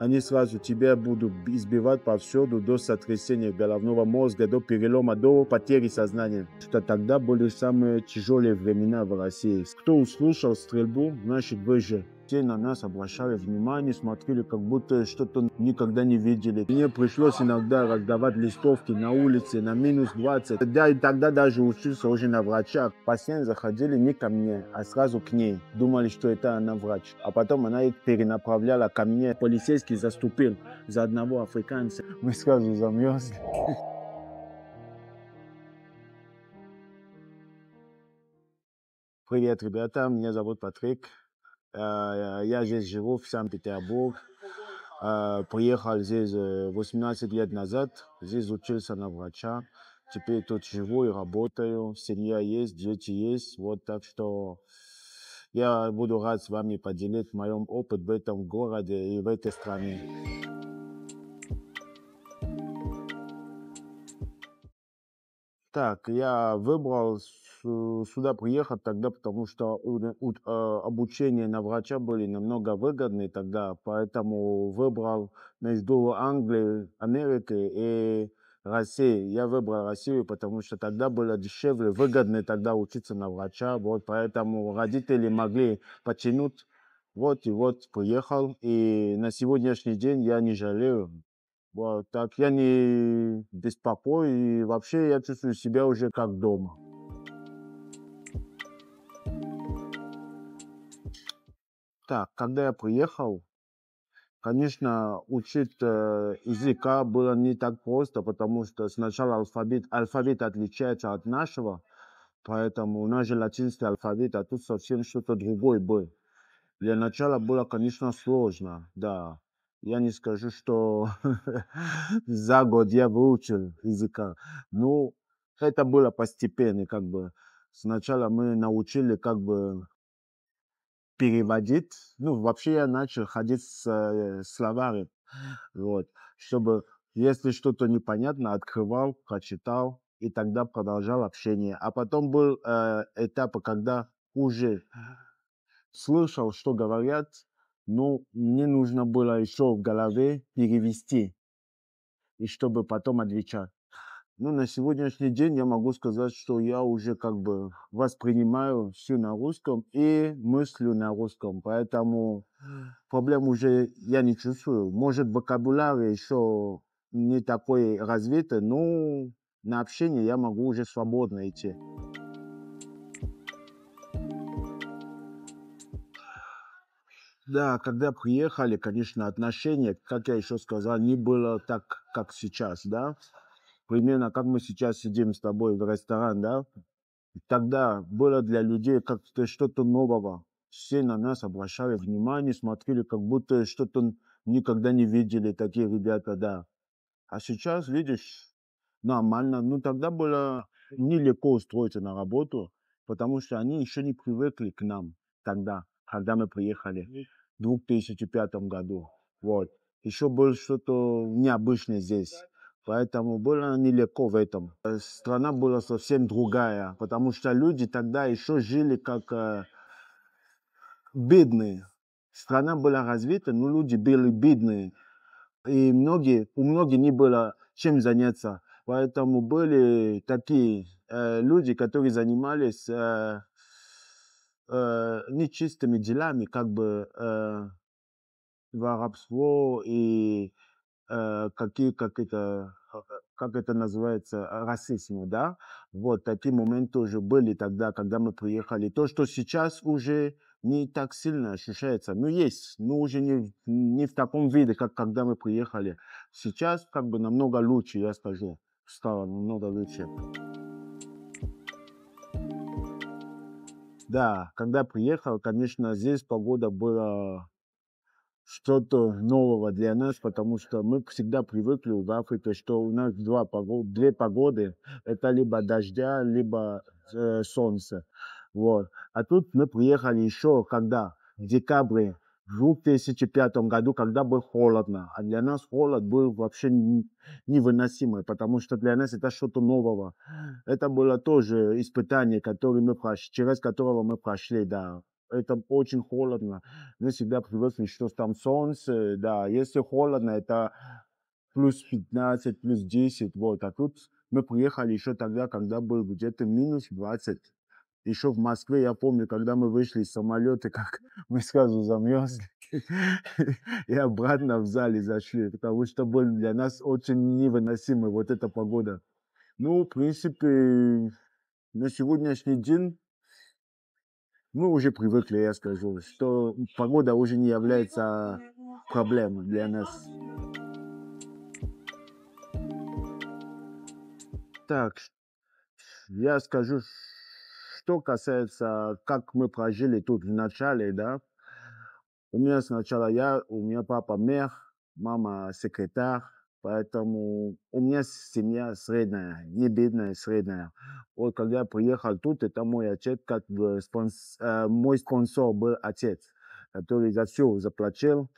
Они сразу тебя будут избивать повсюду до сотрясения головного мозга, до перелома, до потери сознания. Что тогда были самые тяжелые времена в России. Кто услышал стрельбу, значит вы же. Все на нас обращали внимание, смотрели, как будто что-то никогда не видели. Мне пришлось иногда раздавать листовки на улице на -20. Тогда даже учился уже на врачах. Пациенты заходили не ко мне, а сразу к ней. Думали, что это она врач. А потом она их перенаправляла ко мне. Полицейский заступил за одного африканца. Мы сразу замерзли. Привет, ребята, меня зовут Патрик. Я здесь живу, в Санкт-Петербург. Приехал здесь 18 лет назад. Здесь учился на врача. Теперь тут живу и работаю. Семья есть, дети есть. Вот так что я буду рад с вами поделить моем опыт в этом городе и в этой стране. Так, я выбрал сюда приехать тогда, потому что обучение на врача были намного выгоднее тогда, поэтому выбрал между Англией, Америкой и Россией. Я выбрал Россию, потому что тогда было дешевле, выгоднее тогда учиться на врача, вот поэтому родители могли потянуть. Вот и вот приехал, и на сегодняшний день я не жалею. Вот так я не беспокоюсь, и вообще я чувствую себя уже как дома. Так, когда я приехал, конечно, учить языка было не так просто, потому что сначала алфавит отличается от нашего, поэтому у нас же латинский алфавит, а тут совсем что-то другое было. Для начала было, конечно, сложно, да. Я не скажу, что за год я выучил языка. Ну, это было постепенно, как бы. Сначала мы научили, как бы, переводить. Ну, вообще я начал ходить с словарем, вот, чтобы, если что-то непонятно, открывал, прочитал, и тогда продолжал общение. А потом был этап, когда уже слышал, что говорят, но мне нужно было еще в голове перевести, и чтобы потом отвечать. Ну, на сегодняшний день я могу сказать, что я уже как бы воспринимаю все на русском и мыслю на русском, поэтому проблем уже я не чувствую. Может, вокабуляр еще не такой развитый, но на общение я могу уже свободно идти. Да, когда приехали, конечно, отношение, как я еще сказал, не было так, как сейчас, да. Примерно как мы сейчас сидим с тобой в ресторан, да. Тогда было для людей как-то что-то нового. Все на нас обращали внимание, смотрели, как будто что-то никогда не видели такие ребята, да. А сейчас, видишь, нормально. Ну, тогда было нелегко устроиться на работу, потому что они еще не привыкли к нам тогда, когда мы приехали в 2005 году. Вот. Еще было что-то необычное здесь. Поэтому было нелегко в этом. Страна была совсем другая, потому что люди тогда еще жили как бедные. Страна была развита, но люди были бедные. И у многих не было чем заняться. Поэтому были такие люди, которые занимались нечистыми делами, как бы воровство и как это называется, расизм, да? Вот такие моменты уже были тогда, когда мы приехали. То, что сейчас уже не так сильно ощущается. Ну, есть, но уже не в таком виде, как когда мы приехали. Сейчас как бы намного лучше, я скажу. Стало намного лучше. Да, когда приехал, конечно, здесь погода была что-то нового для нас, потому что мы всегда привыкли в Африке, что у нас две погоды. Это либо дождя, либо солнце. Вот. А тут мы приехали еще когда? В декабре в 2005 году, когда было холодно. А для нас холод был вообще невыносимый, потому что для нас это что-то нового. Это было тоже испытание, через которого мы прошли, да. это очень холодно. Мы всегда привыкли, что там солнце, да, если холодно, это плюс 15, плюс 10, вот. А тут мы приехали еще тогда, когда был где-то минус 20. Еще в Москве, я помню, когда мы вышли из самолета, как мы сразу замерзли и обратно в зале зашли, потому что был для нас очень невыносимой вот эта погода. Ну, в принципе, на сегодняшний день мы уже привыкли, я скажу, что погода уже не является проблемой для нас. Так, я скажу, что касается, как мы прожили тут в начале, да. У меня сначала у меня папа мэр, мама секретарь, поэтому у меня семья средняя, не бедная, средняя. Вот когда я приехал тут, это мой отец, как бы мой спонсор был отец, который за все заплатил,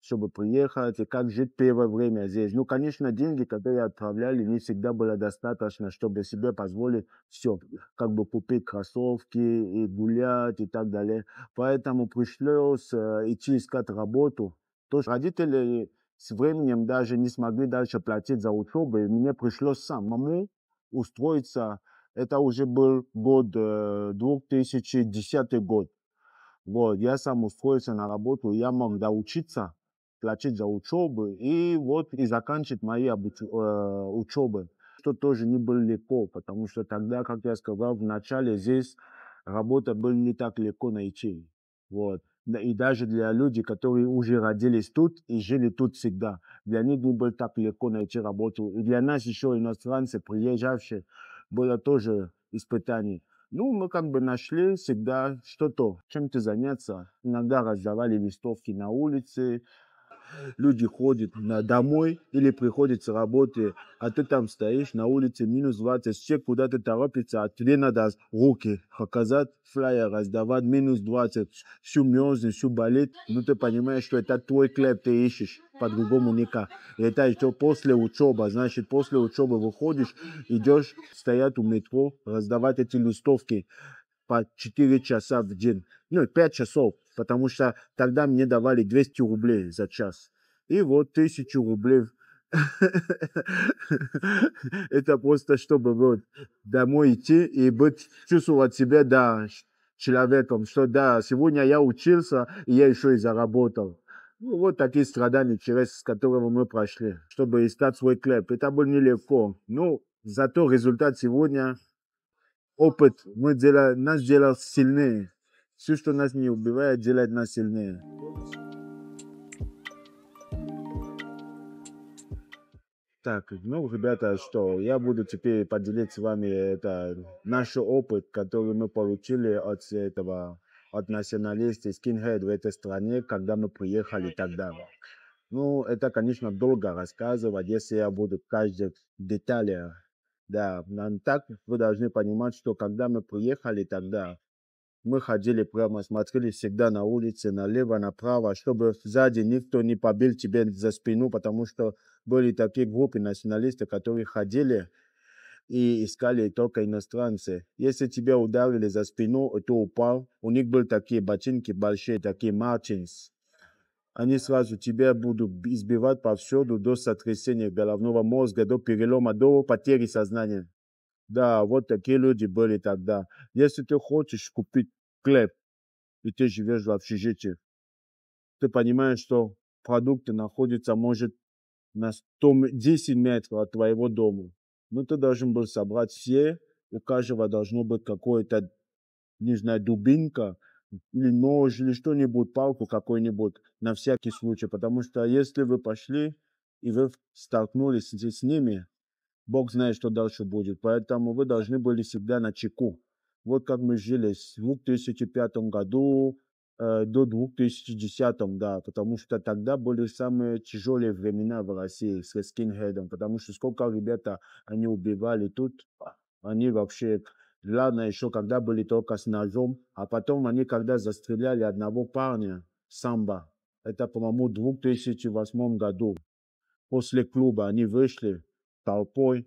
чтобы приехать и как жить первое время здесь. Ну, конечно, деньги, которые отправляли, не всегда было достаточно, чтобы себе позволить все, как бы купить кроссовки и гулять и так далее. Поэтому пришлось идти искать работу. То есть родители с временем даже не смогли дальше платить за учебу, и мне пришлось самому устроиться. Это уже был год, 2010 год. Вот, я сам устроился на работу, я мог доучиться, платить за учебу и вот и заканчивать мои учебы, что тоже не было легко, потому что тогда, как я сказал, в начале здесь работа была не так легко найти. Вот. И даже для людей, которые уже родились тут и жили тут всегда, для них не было так легко найти работу. И для нас еще иностранцы, приезжавшие, было тоже испытание. Ну, мы как бы нашли всегда что-то, чем-то заняться. Иногда раздавали листовки на улице, люди ходят домой или приходят с работы, а ты там стоишь на улице минус 20, человек куда-то торопится, а тебе надо руки показать, флайер раздавать, минус 20, всю мерзнет, всю болит. Ну, ты понимаешь, что это твой хлеб ты ищешь, по-другому никак. И это еще после учебы, значит, после учебы выходишь, идешь, стоят у метро, раздавать эти листовки по 4 часа в день. Ну, 5 часов, потому что тогда мне давали 200 рублей за час. И вот 1000 рублей. Это просто, чтобы вот домой идти и быть, чувствовать себя, да, человеком, что да, сегодня я учился, и я еще и заработал. Ну, вот такие страдания, через которые мы прошли, чтобы искать свой хлеб. Это было нелегко. Ну, зато результат сегодня опыт нас делал сильнее. Все, что нас не убивает, делает нас сильнее. Так, ну, ребята, что я буду теперь поделиться с вами это наш опыт, который мы получили от националистов скинхед в этой стране, когда мы приехали тогда. Ну, это, конечно, долго рассказывать, если я буду каждый деталь. Да, но так вы должны понимать, что когда мы приехали тогда, мы ходили прямо, смотрели всегда на улице, налево, направо, чтобы сзади никто не побил тебе за спину, потому что были такие группы националистов, которые ходили и искали только иностранцы. Если тебя ударили за спину, и ты упал, у них были такие ботинки большие, такие Мартинс. Они сразу тебя будут избивать повсюду до сотрясения головного мозга, до перелома, до потери сознания. Да, вот такие люди были тогда. Если ты хочешь купить хлеб, и ты живешь в общежитии, ты понимаешь, что продукты находятся, может, на 10 метров от твоего дома. Но ты должен был собрать все, у каждого должно быть какое-то, не знаю, дубинка, или нож, или что-нибудь, палку какой-нибудь, на всякий случай. Потому что если вы пошли, и вы столкнулись с ними, Бог знает, что дальше будет. Поэтому вы должны были всегда на чеку. Вот как мы жили с 2005 году до 2010, да, потому что тогда были самые тяжелые времена в России с скинхедом, потому что сколько ребята они убивали тут, они вообще, ладно, еще когда были только с ножом, а потом они когда застреляли одного парня, самбо, это, по-моему, в 2008 году, после клуба они вышли толпой,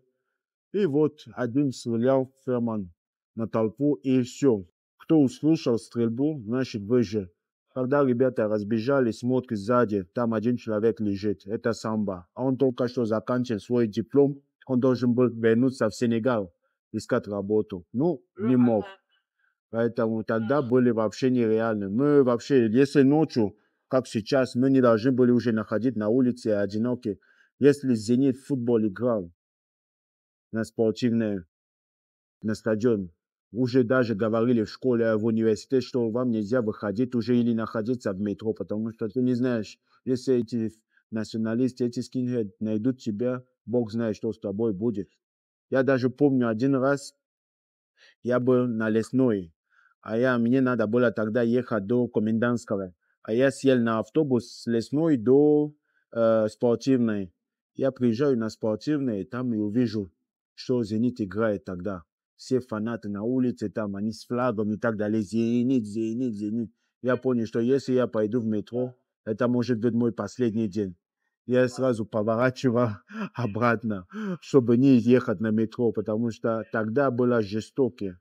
и вот один стрелял Ферман на толпу, и все. Кто услышал стрельбу, значит выжил. Когда ребята разбежались, смотрят сзади, там один человек лежит. Это самбо. А он только что закончил свой диплом. Он должен был вернуться в Сенегал, искать работу. Ну, не мог. Поэтому тогда были вообще нереальны. Мы вообще, если ночью, как сейчас, мы не должны были уже находить на улице одиноки. Если «Зенит» в футбол играл на спортивной, на стадион, уже даже говорили в школе, в университете, что вам нельзя выходить уже или находиться в метро, потому что ты не знаешь, если эти националисты, эти скинхеды найдут тебя, Бог знает, что с тобой будет. Я даже помню один раз, я был на Лесной, мне надо было тогда ехать до Комендантского. А я сел на автобус с Лесной до Спортивной. Я приезжаю на Спортивной, там и увижу, что «Зенит» играет тогда. Все фанаты на улице, там они с флагом и так далее. «Зенит, Зенит, Зенит». Я понял, что если я пойду в метро, это может быть мой последний день. Я сразу поворачиваю обратно, чтобы не ехать на метро, потому что тогда было жестоко.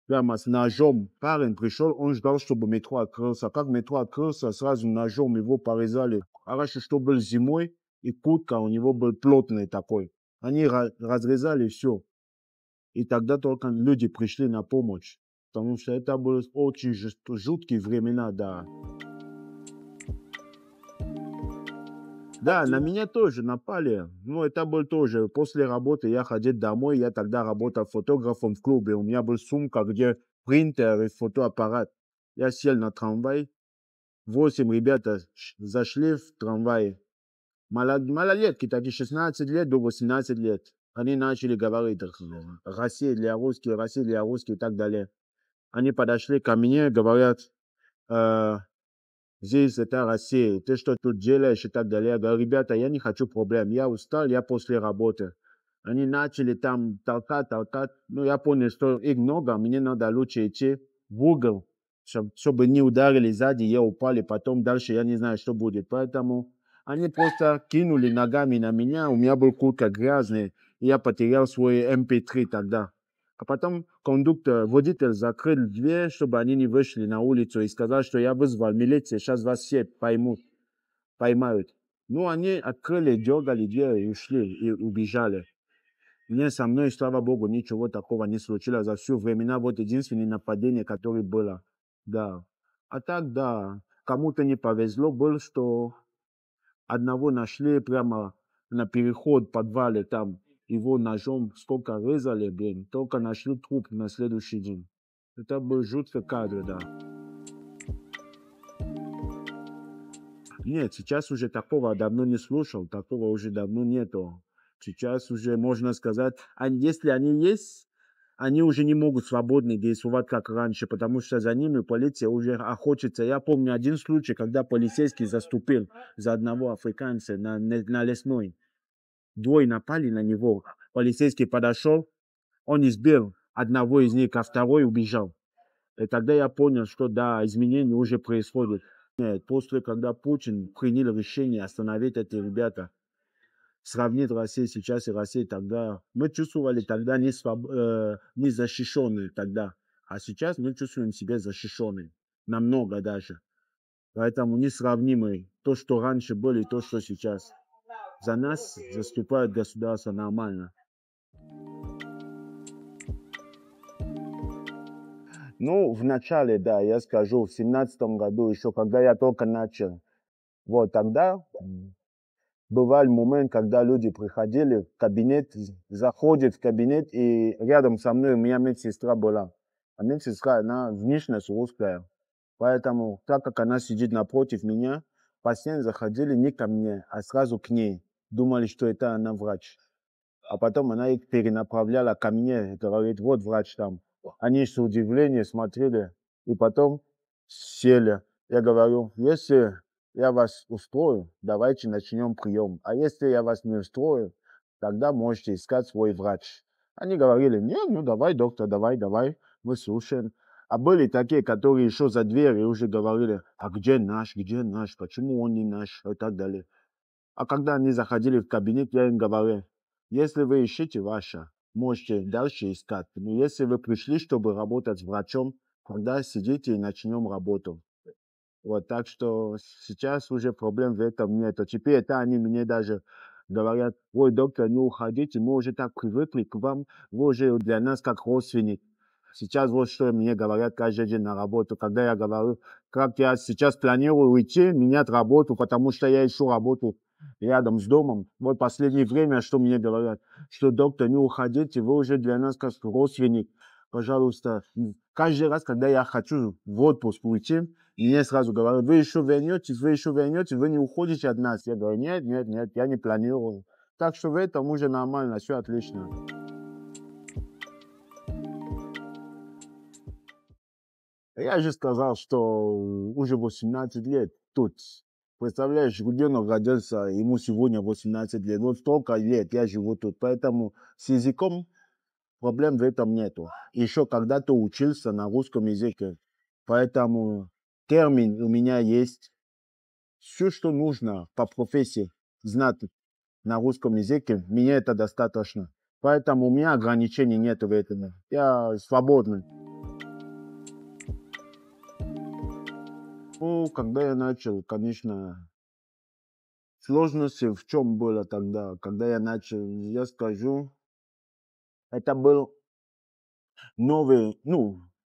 Прямо с ножом. Парень пришел, он ждал, чтобы метро открылся. Как метро открылся, сразу ножом его порезали. Хорошо, что был зимой, и куртка у него был плотный такой. Они разрезали все. И тогда только люди пришли на помощь. Потому что это были очень жуткие времена, да. Да, на меня тоже напали. Ну, это был тоже. После работы я ходил домой. Я тогда работал фотографом в клубе. У меня был сумка, где принтер и фотоаппарат. Я сел на трамвай. 8 ребята зашли в трамвай. Малолетки, такие 16 лет до 18 лет. Они начали говорить Россия для русских и так далее. Они подошли ко мне, говорят, здесь это Россия, ты что тут делаешь и так далее. Я говорю, ребята, я не хочу проблем, я устал, я после работы. Они начали там толкать. Ну, я понял, что их много, мне надо лучше идти в угол, чтобы не ударили сзади, я упали, потом дальше я не знаю, что будет. Поэтому они просто кинули ногами на меня, у меня был куртка грязная, и я потерял свой MP3 тогда. А потом водитель закрыл дверь, чтобы они не вышли на улицу, и сказал, что я вызвал милицию, сейчас вас все поймают. Ну, они открыли, дергали дверь и ушли, и убежали. Мне со мной, слава богу, ничего такого не случилось за все времена. Вот единственное нападение, которое было. Да. А так, да, кому-то не повезло было, что одного нашли прямо на переход в подвале там. Его ножом сколько резали, блин, только нашли труп на следующий день. Это был жуткий кадр, да. Нет, сейчас уже такого давно не слушал, такого уже давно нету. Сейчас уже можно сказать, если они есть, они уже не могут свободно действовать, как раньше, потому что за ними полиция уже охотится. Я помню один случай, когда полицейский заступил за одного африканца на Лесной. Двое напали на него. Полицейский подошел, он избил одного из них, а второй убежал. И тогда я понял, что да, изменения уже происходят. Нет, после, когда Путин принял решение остановить эти ребята, сравнить Россию сейчас и Россию тогда, мы чувствовали тогда не защищенные тогда, а сейчас мы чувствуем себя защищенными, намного даже. Поэтому несравнимые то, что раньше было, и то, что сейчас. За нас заступает государство нормально. Ну, в начале, да, я скажу, в 17-м году еще, когда я только начал, вот тогда бывал момент, когда люди приходили в кабинет, заходят в кабинет, и рядом со мной у меня медсестра была. А медсестра, она внешность русская. Поэтому, так как она сидит напротив меня, пациенты заходили не ко мне, а сразу к ней. Думали, что это она врач. А потом она их перенаправляла ко мне, говорит, вот врач там. Они с удивлением смотрели, и потом сели. Я говорю, если я вас устрою, давайте начнем прием. А если я вас не устрою, тогда можете искать свой врач. Они говорили, нет, ну давай, доктор, давай, мы слушаем. А были такие, которые еще за дверью уже говорили, а где наш, почему он не наш, и так далее. А когда они заходили в кабинет, я им говорю, если вы ищете ваше, можете дальше искать. Но если вы пришли, чтобы работать врачом, когда сидите и начнем работу. Вот, так что сейчас уже проблем в этом нету. Теперь это они мне даже говорят: ой, доктор, не уходите, мы уже так привыкли к вам, вы уже для нас как родственник. Сейчас вот что мне говорят каждый день на работу, когда я говорю, как я сейчас планирую уйти, менять работу, потому что я ищу работу рядом с домом. Вот последнее время, что мне говорят, что доктор, не уходите, вы уже для нас как родственник. Пожалуйста, каждый раз, когда я хочу в отпуск уйти, мне сразу говорят: вы еще вернетесь, вы не уходите от нас. Я говорю: нет, нет, нет, я не планирую. Так что в этом уже нормально, все отлично. Я же сказал, что уже 18 лет тут. Представляешь, ребенок родился, ему сегодня 18 лет. Вот столько лет я живу тут. Поэтому с языком проблем в этом нету. Еще когда-то учился на русском языке. Поэтому термин у меня есть. Все, что нужно по профессии знать на русском языке, мне это достаточно. Поэтому у меня ограничений нет в этом. Я свободный. Ну, когда я начал, конечно, сложности в чем было тогда, когда я начал, я скажу, это был новый,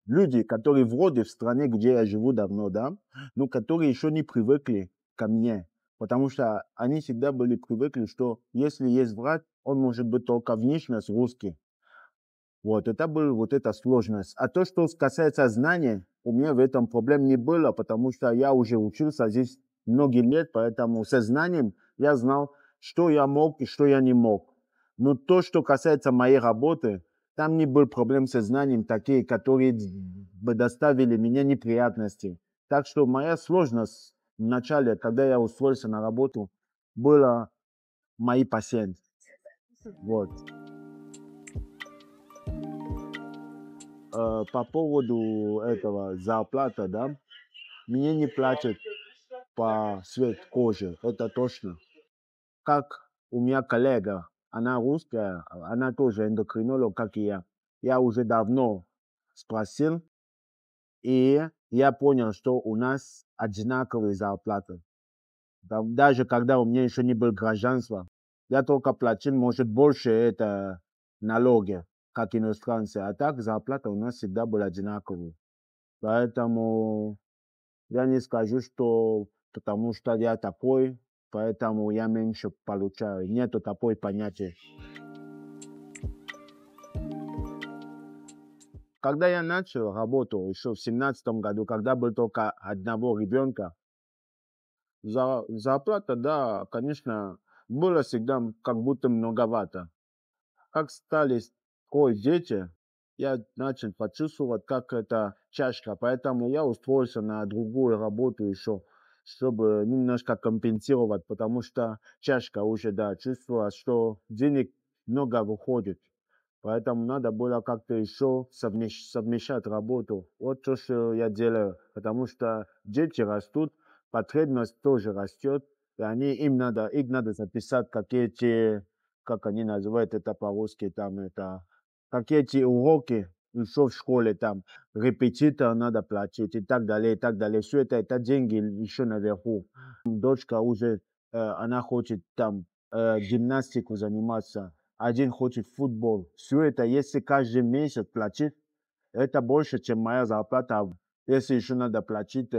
люди, которые вроде в стране, где я живу давно, да, но которые еще не привыкли ко мне, потому что они всегда были привыкли, что если есть враг, он может быть только внешность русский. Вот, это была вот эта сложность. А то, что касается знаний, у меня в этом проблем не было, потому что я уже учился здесь многие лет, поэтому со знанием я знал, что я мог и что я не мог. Но то, что касается моей работы, там не было проблем со знанием такие, которые бы доставили мне неприятности. Так что моя сложность в начале, когда я устроился на работу, была мои пациенты. Вот. По поводу этого зарплата, да, мне не платят по цвет кожи, это точно. Как у меня коллега, она русская, она тоже эндокринолог, как и я. Я уже давно спросил, и я понял, что у нас одинаковые зарплаты. Даже когда у меня еще не было гражданства, я только платил, может, больше это налоги, как иностранцы. А так зарплата у нас всегда была одинаковая. Поэтому я не скажу, что потому что я такой, поэтому я меньше получаю. Нету такой понятия. Когда я начал работу еще в 17 году, когда был только одного ребенка, зарплата, да, конечно, было всегда как будто многовато. Как стали кой дети, я начал почувствовать, как это чашка. Поэтому я устроился на другую работу еще, чтобы немножко компенсировать, потому что чашка уже, да, чувствовала, что денег много выходит. Поэтому надо было как-то еще совмещать работу. Вот то, что я делаю, потому что дети растут, потребность тоже растет, и их надо записать, какие-то, как они называют это по-русски, там это, какие-то уроки еще в школе, там, репетитор надо платить и так далее, и так далее. Все это деньги еще наверху. Дочка уже, она хочет там гимнастику заниматься, один хочет футбол. Все это, если каждый месяц платить, это больше, чем моя зарплата. Если еще надо платить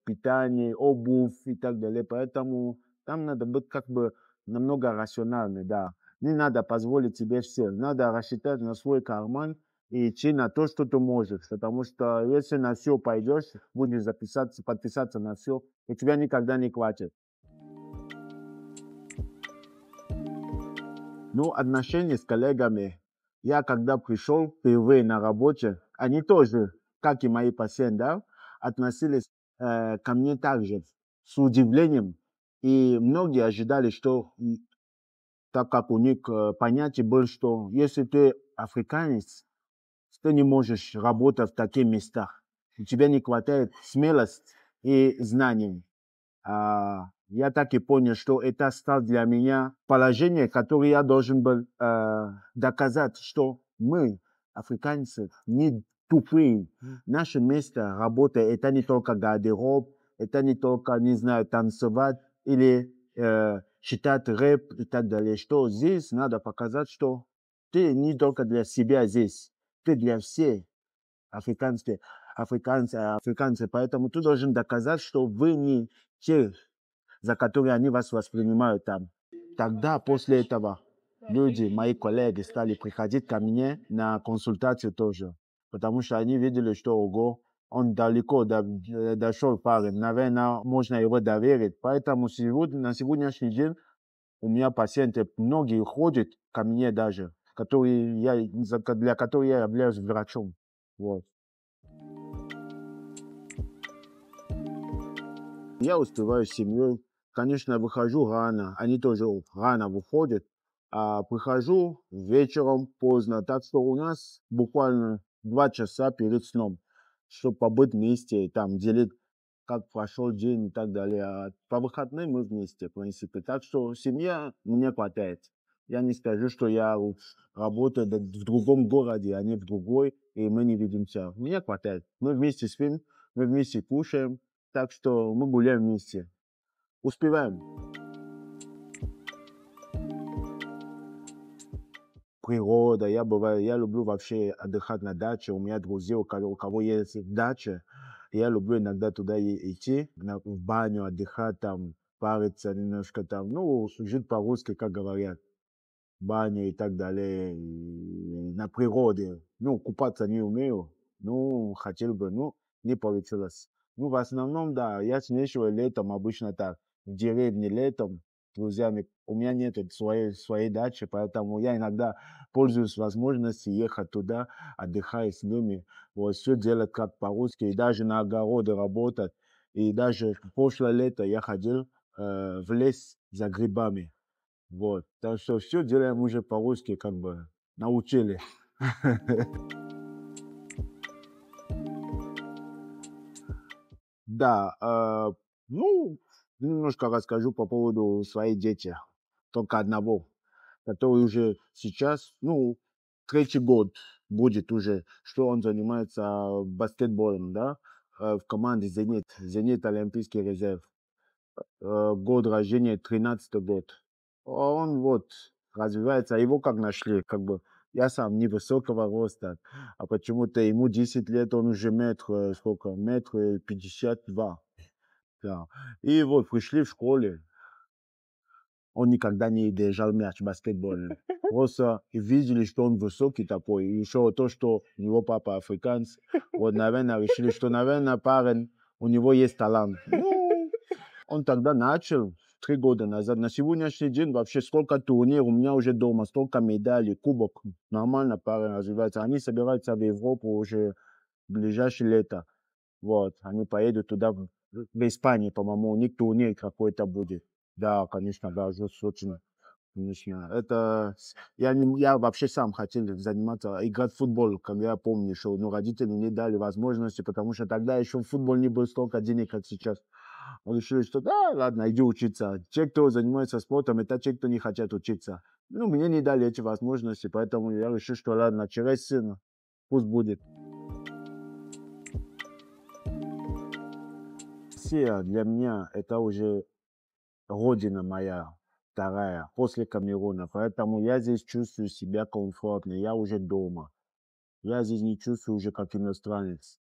питание, обувь и так далее. Поэтому там надо быть как бы намного рациональным, да. Не надо позволить себе все. Надо рассчитать на свой карман и идти на то, что ты можешь. Потому что если на все пойдешь, будешь подписаться на все, и тебя никогда не хватит. Ну, отношения с коллегами. Я когда пришел впервые на работе, они тоже, как и мои пациенты, да, относились ко мне также с удивлением. И многие ожидали, что, так как у них понятие было, что если ты африканец, ты не можешь работать в таких местах. У тебя не хватает смелости и знаний. Я так и понял, что это стало для меня положение, которое я должен был доказать, что мы, африканцы, не тупые. Наше место работы — это не только гардероб, это не только, не знаю, танцевать или читать рэп и так далее. Что здесь надо показать, что ты не только для себя здесь, ты для всех африканцы, африканцы. Поэтому ты должен доказать, что вы не те, за которые они вас воспринимают там. Тогда, после этого, люди, мои коллеги, стали приходить ко мне на консультацию тоже, потому что они видели, что ого, он далеко дошел парень, наверное, можно его доверить. Поэтому сегодня, на сегодняшний день у меня пациенты, многие ходят ко мне даже, для которых я являюсь врачом. Вот. Я успеваю с семьей. Конечно, выхожу рано. Они тоже рано выходят. А прихожу вечером поздно. Так что у нас буквально 2 часа перед сном, чтобы побыть вместе, и там делить, как прошел день и так далее. А по выходным мы вместе, в принципе. Так что семья мне хватает. Я не скажу, что я работаю в другом городе, а не в другой, и мы не видимся. Мне хватает. Мы вместе спим, мы вместе кушаем. Так что мы гуляем вместе. Успеваем. Природа. Я люблю вообще отдыхать на даче. У меня друзья, у кого есть дача. Я люблю иногда туда идти, в баню отдыхать, там, париться немножко там. Ну, жить по-русски, как говорят. Баня и так далее. И на природе. Ну, купаться не умею. Ну, хотел бы, ну, не получилось. Ну, в основном, да, я смешиваю летом обычно так. В деревне летом с друзьями. У меня нет своей дачи, поэтому я иногда пользуюсь возможностью ехать туда, отдыхаю с ними. Вот, все делать как по-русски, и даже на огороде работать. И даже в прошлое лето я ходил в лес за грибами. Вот. Так что все делаем уже по-русски, как бы научили. Да, ну, немножко расскажу по поводу своей дети. Только одного, который уже сейчас, ну, третий год будет уже, что он занимается баскетболом, да, в команде «Зенит», «Зенит» Олимпийский резерв. Год рождения 13-й год. А он вот развивается, а его как нашли, как бы я сам невысокого роста, а почему-то ему 10 лет, он уже сколько, метр 52. Да. И вот пришли в школе, он никогда не держал мяч баскетбольный. Просто видели, что он высокий такой, и еще то, что у него папа африканец, вот, наверное, решили, что, наверное, парень, у него есть талант. Ну, он тогда начал 3 года назад. На сегодняшний день вообще сколько турниров у меня уже дома, столько медалей, кубок. Нормально парень развивается. Они собираются в Европу уже в ближайшее лето. Вот, они поедут туда, в Испании, по-моему, у них турнир какой-то будет. Да, конечно, да, очень, конечно. Это, я вообще сам хотел заниматься, играть в футбол, когда я помню, что, ну, родители не дали возможности, потому что тогда еще в футбол не было столько денег, как сейчас. Мы решили, что да, ладно, иди учиться. Те, кто занимается спортом, это те, кто не хотят учиться. Ну, мне не дали эти возможности, поэтому я решил, что ладно, через сына, пусть будет. Россия для меня это уже родина моя, вторая, после Камеруна. Поэтому я здесь чувствую себя комфортно, я уже дома. Я здесь не чувствую уже как иностранец.